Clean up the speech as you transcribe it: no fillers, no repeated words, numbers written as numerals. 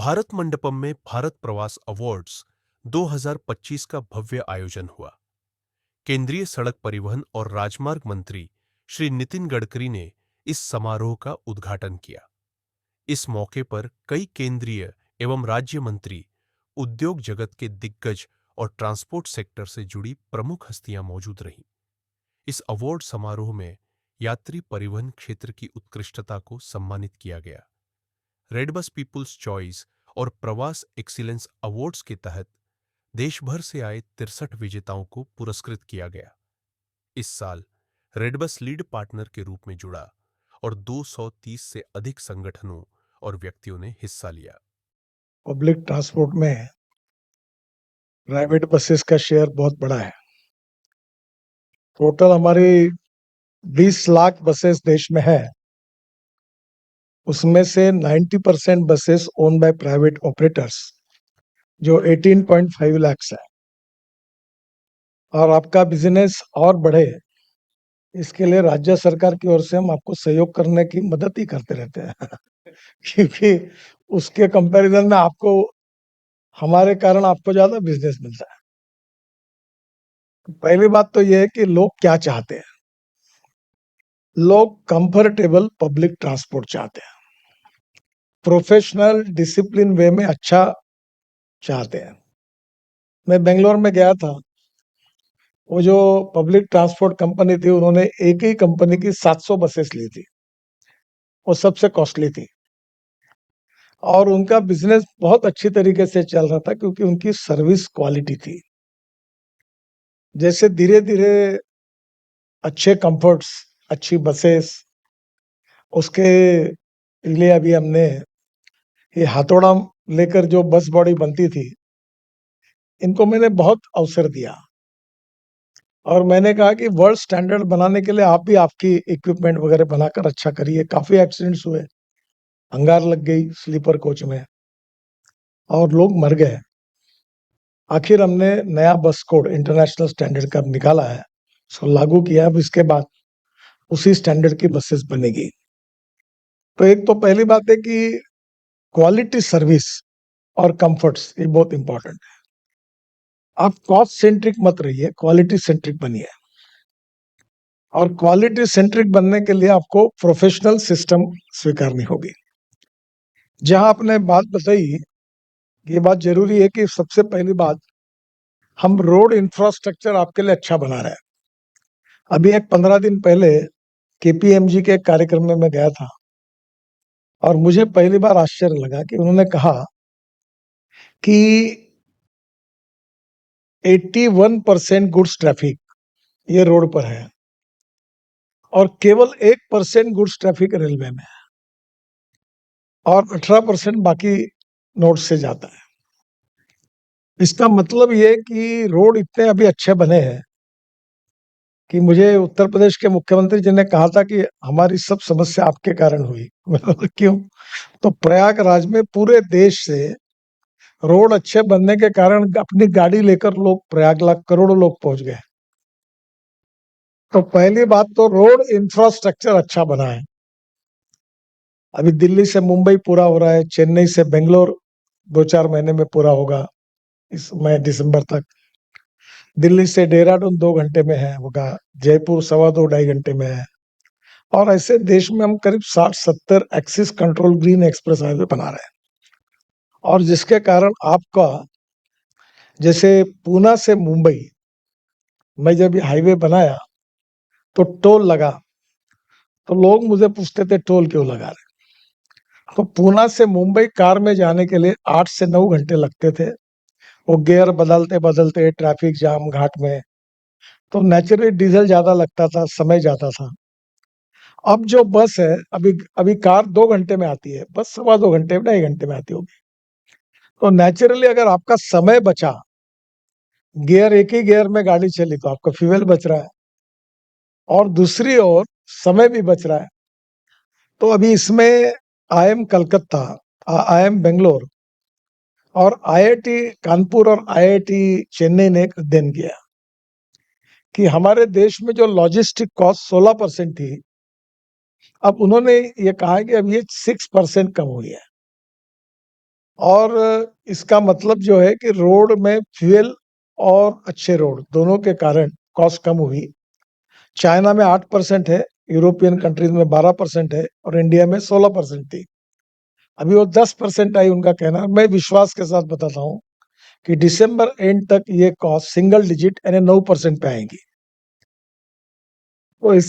भारत मंडपम में भारत प्रवास अवार्ड्स 2025 का भव्य आयोजन हुआ। केंद्रीय सड़क परिवहन और राजमार्ग मंत्री श्री नितिन गडकरी ने इस समारोह का उद्घाटन किया। इस मौके पर कई केंद्रीय एवं राज्य मंत्री, उद्योग जगत के दिग्गज और ट्रांसपोर्ट सेक्टर से जुड़ी प्रमुख हस्तियां मौजूद रहीं। इस अवार्ड समारोह में यात्री परिवहन क्षेत्र की उत्कृष्टता को सम्मानित किया गया। रेडबस पीपुल्स चॉइस और प्रवास एक्सीलेंस अवार्ड्स के तहत देश भर से आए 63 विजेताओं को पुरस्कृत किया गया। इस साल रेडबस लीड पार्टनर के रूप में जुड़ा और 230 से अधिक संगठनों और व्यक्तियों ने हिस्सा लिया। पब्लिक ट्रांसपोर्ट में प्राइवेट बसेस का शेयर बहुत बड़ा है। टोटल हमारी 20 लाख बसेस देश में है, उसमें से 90% buses own by private operators, जो 18.5 लाख है। और आपका बिजनेस और बढ़े, इसके लिए राज्य सरकार की ओर से हम आपको सहयोग करने की मदद ही करते रहते हैं क्योंकि उसके कंपैरिजन में आपको, हमारे कारण आपको ज्यादा बिजनेस मिलता है। पहली बात तो यह है कि लोग क्या चाहते हैं। लोग कंफर्टेबल पब्लिक ट्रांसपोर्ट चाहते हैं, प्रोफेशनल डिसिप्लिन वे में अच्छा चाहते हैं। मैं बेंगलोर में गया था, वो जो पब्लिक ट्रांसपोर्ट कंपनी थी, उन्होंने एक ही कंपनी की 700 बसेस ली थी, वो सबसे कॉस्टली थी। और उनका बिजनेस बहुत अच्छी तरीके से चल रहा था क्योंकि उनकी सर्विस क्वालिटी थी। जैसे धीरे धीरे अच्छे कंफर्ट्स, अच्छी बसेस, उसके लिए अभी हमने ये हाथोड़ा लेकर जो बस बॉडी बनती थी, इनको मैंने बहुत अवसर दिया और मैंने कहा कि वर्ल्ड स्टैंडर्ड बनाने के लिए आप भी आपकी इक्विपमेंट वगैरह बनाकर अच्छा करिए। काफी एक्सीडेंट्स हुए, अंगार लग गई स्लीपर कोच में और लोग मर गए। आखिर हमने नया बस कोड इंटरनेशनल स्टैंडर्ड का निकाला है, उसको लागू किया। अब इसके बाद उसी स्टैंडर्ड की बसेस बनेगी। तो एक तो पहली बात है कि क्वालिटी सर्विस और कंफर्ट्स, ये बहुत इंपॉर्टेंट है। आप कॉस्ट सेंट्रिक मत रहिए, क्वालिटी सेंट्रिक बनिए। और क्वालिटी सेंट्रिक बनने के लिए आपको प्रोफेशनल सिस्टम स्वीकारनी होगी। जहां आपने बात बताई, ये बात जरूरी है कि सबसे पहली बात, हम रोड इंफ्रास्ट्रक्चर आपके लिए अच्छा बना रहे हैं। अभी एक 15 दिन पहले केपीएमजी के कार्यक्रम में मैं गया था और मुझे पहली बार आश्चर्य लगा कि उन्होंने कहा कि 81% गुड्स ट्रैफिक ये रोड पर है और केवल 1% गुड्स ट्रैफिक रेलवे में है और 18% बाकी नोड से जाता है। इसका मतलब ये कि रोड इतने अभी अच्छे बने हैं कि मुझे उत्तर प्रदेश के मुख्यमंत्री जी ने कहा था कि हमारी सब समस्या आपके कारण हुई। क्यों? तो प्रयागराज में पूरे देश से रोड अच्छे बनने के कारण अपनी गाड़ी लेकर लोग प्रयागराज करोड़ों लोग पहुंच गए। तो पहली बात तो रोड इंफ्रास्ट्रक्चर अच्छा बना है। अभी दिल्ली से मुंबई पूरा हो रहा है, चेन्नई से बेंगलोर 2-4 महीने में पूरा होगा, इस मई दिसंबर तक। दिल्ली से देहरादून 2 घंटे में है होगा, जयपुर 2.25-2.5 घंटे में है। और ऐसे देश में हम करीब 60-70 axis control green express highway बना रहे हैं और जिसके कारण आपका, जैसे पूना से मुंबई, मैं जब ये हाईवे बनाया तो टोल लगा, तो लोग मुझे पूछते थे टोल क्यों लगा रहे। तो पूना से मुंबई कार में जाने के लिए 8 से 9 घंटे लगते थे, वो गियर बदलते बदलते, ट्रैफिक जाम घाट में, तो नेचुरली डीजल ज्यादा लगता था, समय ज्यादा था। अब जो बस है, अभी अभी कार 2 घंटे में आती है, बस 2.25 घंटे 2.5 घंटे में आती होगी। तो नेचुरली अगर आपका समय बचा, गियर एक ही गियर में गाड़ी चली, तो आपका फ्यूल बच रहा है और दूसरी ओर समय भी बच रहा है। तो अभी इसमें आईएम कलकत्ता, आईएम बेंगलोर और आईआईटी कानपुर और आईआईटी चेन्नई ने एक अध्ययन किया कि हमारे देश में जो लॉजिस्टिक कॉस्ट 16% थी, अब उन्होंने ये कहा कि अब ये 6% कम हुई है। और इसका मतलब जो है कि रोड में फ्यूल और अच्छे रोड दोनों के कारण कॉस्ट कम हुई। चाइना में 8% है, यूरोपियन कंट्रीज में 12% है और इंडिया में 16% थी। अभी वो 10% आई उनका कहना। मैं विश्वास के साथ बताता हूँ कि दिसंबर एंड तक ये कॉस्ट सिंगल डिजिट यानी 9% पे आएगी। तो इस